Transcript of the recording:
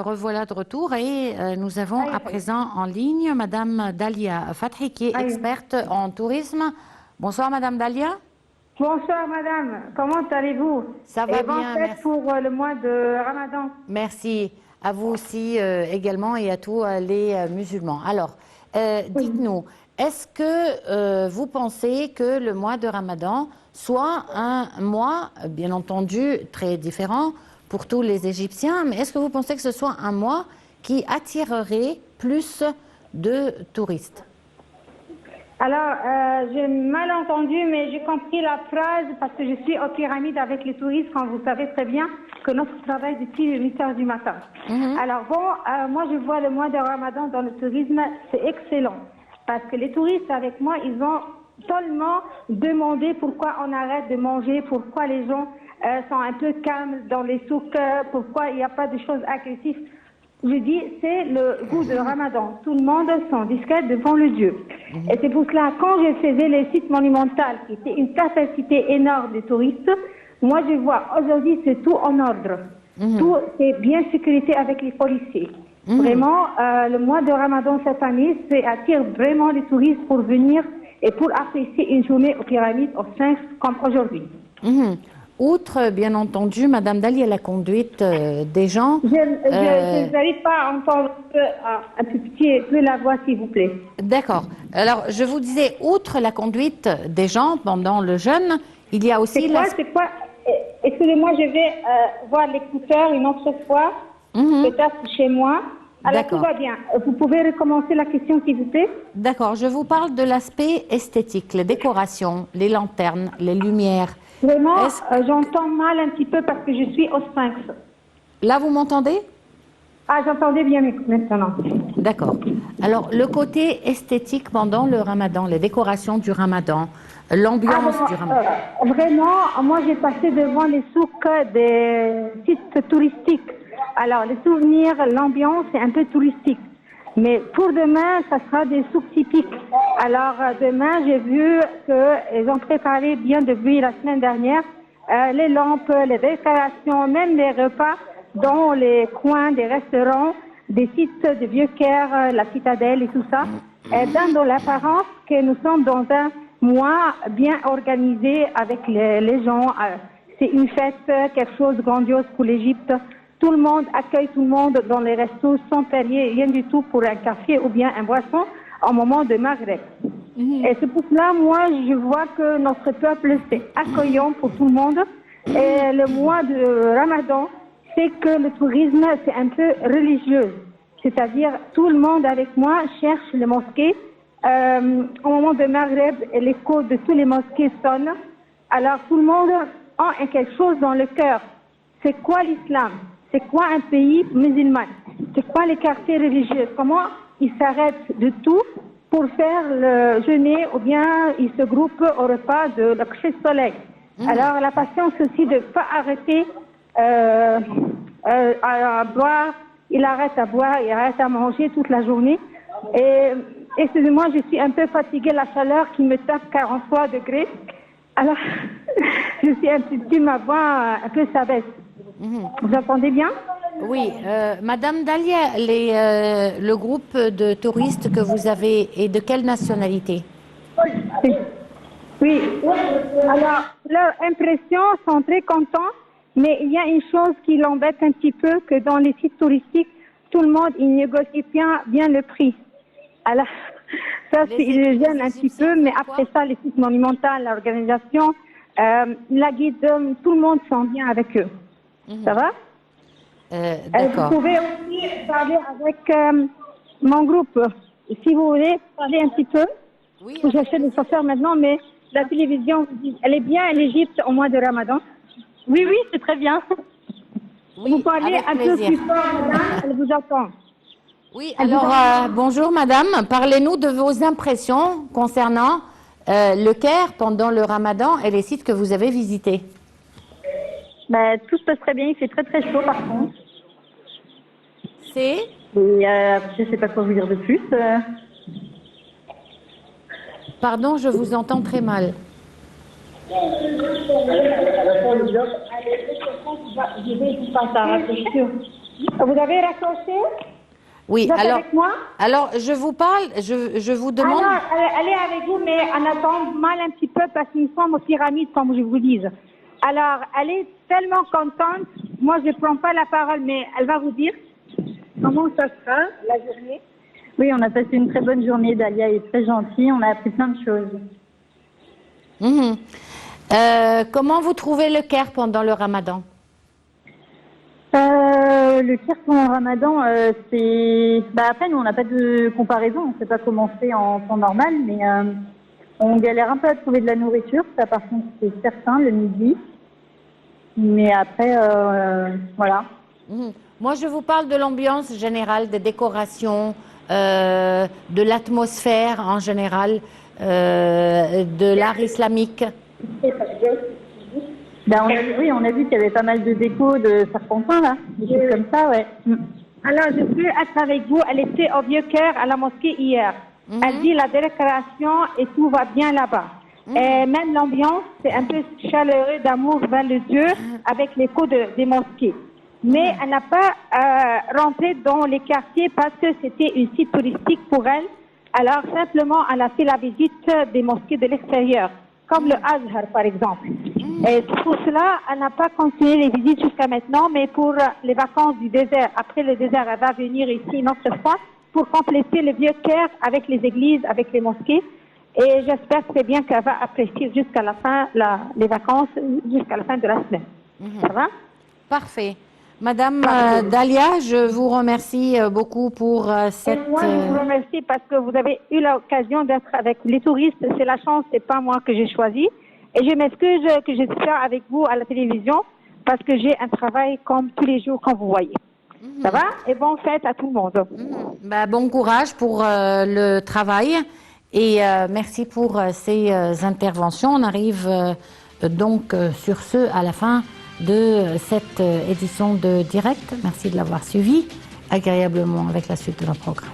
revoilà de retour et nous avons à présent en ligne Madame Dalia Fathi qui est experte en tourisme. Bonsoir Madame Dalia. Bonsoir Madame, comment allez-vous? Ça va et bonne bien, fête merci. pour le mois de Ramadan. Merci, à vous aussi également et à tous les musulmans. Alors, dites-nous, est-ce que vous pensez que le mois de Ramadan soit un mois, bien entendu, très différent pour tous les Égyptiens, mais est-ce que vous pensez que ce soit un mois qui attirerait plus de touristes? Alors, j'ai mal entendu, mais j'ai compris la phrase parce que je suis aux pyramides avec les touristes, quand vous savez très bien que notre travail depuis 8 heures du matin. Alors bon, moi je vois le mois de Ramadan dans le tourisme, c'est excellent. Parce que les touristes avec moi, ils ont tellement demandé pourquoi on arrête de manger, pourquoi les gens sont un peu calmes dans les souks, pourquoi il n'y a pas de choses agressives. Je dis, c'est le goût de Ramadan. Tout le monde sont discrets devant le Dieu. Et c'est pour cela, quand je faisais les sites monumentaux, qui étaient une capacité énorme de touristes, moi je vois, aujourd'hui c'est tout en ordre. Tout est bien sécurité avec les policiers. Vraiment, le mois de Ramadan cette année, c'est attire vraiment les touristes pour venir et pour apprécier une journée aux pyramides, aux Sphinx, comme aujourd'hui. Outre, bien entendu, Madame Dalia, la conduite des gens... Je n'arrive pas à entendre un petit peu la voix, s'il vous plaît. D'accord. Alors, je vous disais, outre la conduite des gens pendant le jeûne, il y a aussi... C'est quoi? Excusez-moi, je vais voir l'écouteur une autre fois, peut-être chez moi. Alors, tout va bien. Vous pouvez recommencer la question, s'il vous plaît? D'accord. Je vous parle de l'aspect esthétique, les décorations, les lanternes, les lumières. Vraiment, j'entends mal un petit peu parce que je suis au Sphinx. Là, vous m'entendez? Ah, j'entendais bien maintenant. D'accord. Alors, le côté esthétique pendant le Ramadan, les décorations du Ramadan, l'ambiance du Ramadan. Vraiment, moi, j'ai passé devant les souks des sites touristiques. Alors, les souvenirs, l'ambiance, c'est un peu touristique. Mais pour demain, ça sera des souks typiques. Alors, demain, j'ai vu qu'ils ont préparé bien depuis la semaine dernière les lampes, les décorations, même les repas dans les coins des restaurants, des sites de Vieux-Caire, la Citadelle et tout ça. Et dans l'apparence que nous sommes dans un mois bien organisé avec les gens. C'est une fête, quelque chose de grandiose pour l'Égypte. Tout le monde accueille tout le monde dans les restos sans payer rien du tout pour un café ou bien un boisson au moment de Maghreb. Et c'est pour cela, moi, je vois que notre peuple, c'est accueillant pour tout le monde. Et le mois de Ramadan, c'est que le tourisme, c'est un peu religieux. C'est-à-dire, tout le monde avec moi cherche les mosquées. Au moment de Maghreb, l'écho de tous les mosquées sonne. Alors, tout le monde a quelque chose dans le cœur. C'est quoi l'islam? C'est quoi un pays musulman? C'est quoi les quartiers religieux? Comment ils s'arrêtent de tout pour faire le jeûner ou bien ils se groupent au repas de le coucher de soleil? Alors la patience aussi de ne pas arrêter à boire. Il arrête à boire, il arrête à manger toute la journée. Et excusez-moi, je suis un peu fatiguée, la chaleur qui me tape 43 degrés. Alors, je suis un petit peu, ma voix un peu s'abaisse. Vous entendez bien? Oui, Madame Dalia, le groupe de touristes que vous avez est de quelle nationalité? Oui, alors leur impression sont très contents, mais il y a une chose qui l'embête un petit peu, que dans les sites touristiques, tout le monde il négocie bien le prix. Alors, ça il les gêne un petit peu, mais après ça, les sites monumentaux, l'organisation, la guide, tout le monde sent bien avec eux. Ça va? Vous pouvez aussi parler avec mon groupe. Si vous voulez parler un petit peu, oui, j'achète des chauffeurs maintenant, mais la télévision, elle est bien à l'Égypte au mois de Ramadan. Oui, oui, c'est très bien. Oui, vous parlez un peu plus fort, madame, elle vous attend. Oui, alors bonjour madame, parlez-nous de vos impressions concernant le Caire pendant le Ramadan et les sites que vous avez visités. Tout se passe très bien, il fait très très chaud par contre. C'est je ne sais pas quoi vous dire de plus. Pardon, je vous entends très mal. Je vais vous passer à la Vous avez raccroché? Oui, Vous êtes avec moi? alors je vous parle, je vous demande... Ah non, elle est avec vous, mais on attend mal un petit peu parce qu'ils sont aux pyramides, comme je vous dis. Alors, elle est tellement contente. Moi, je ne prends pas la parole, mais elle va vous dire comment ça sera la journée. Oui, on a passé une très bonne journée. Dalia est très gentille. On a appris plein de choses. Mhm. Comment vous trouvez le Caire pendant le Ramadan? Le pire pendant le Ramadan, c'est... après, nous, on n'a pas de comparaison. On ne sait pas comment c'est en temps normal, mais on galère un peu à trouver de la nourriture. Ça, par contre, c'est certain, le midi. Mais après, voilà. Mhm. Moi, je vous parle de l'ambiance générale, des décorations, de l'atmosphère en général, de l'art islamique. On a vu qu'il y avait pas mal de déco de serpentins, là. Des choses comme ça, ouais. Alors, je peux être avec vous. Elle était au Vieux-Caire à la mosquée hier. Elle dit la décoration et tout va bien là-bas. Et même l'ambiance, c'est un peu chaleureux d'amour vers le Dieu avec l'écho des mosquées. Mais elle n'a pas rentré dans les quartiers parce que c'était un site touristique pour elle. Alors, simplement, elle a fait la visite des mosquées de l'extérieur, comme le Azhar, par exemple. Et pour cela, elle n'a pas continué les visites jusqu'à maintenant, mais pour les vacances du désert, après le désert, elle va venir ici une autre fois pour compléter le Vieux-Caire avec les églises, avec les mosquées. Et j'espère très bien qu'elle va apprécier jusqu'à la fin les vacances, jusqu'à la fin de la semaine. Ça va? Parfait. Madame Dalia, je vous remercie beaucoup pour cette... Et moi, je vous remercie parce que vous avez eu l'occasion d'être avec les touristes. C'est la chance, c'est pas moi que j'ai choisi. Et je m'excuse que je suis avec vous à la télévision parce que j'ai un travail comme tous les jours, comme vous voyez. Ça va? Et bonne fête à tout le monde. bon courage pour le travail et merci pour ces interventions. On arrive donc sur ce à la fin de cette édition de Direct. Merci de l'avoir suivi agréablement avec la suite de notre programme.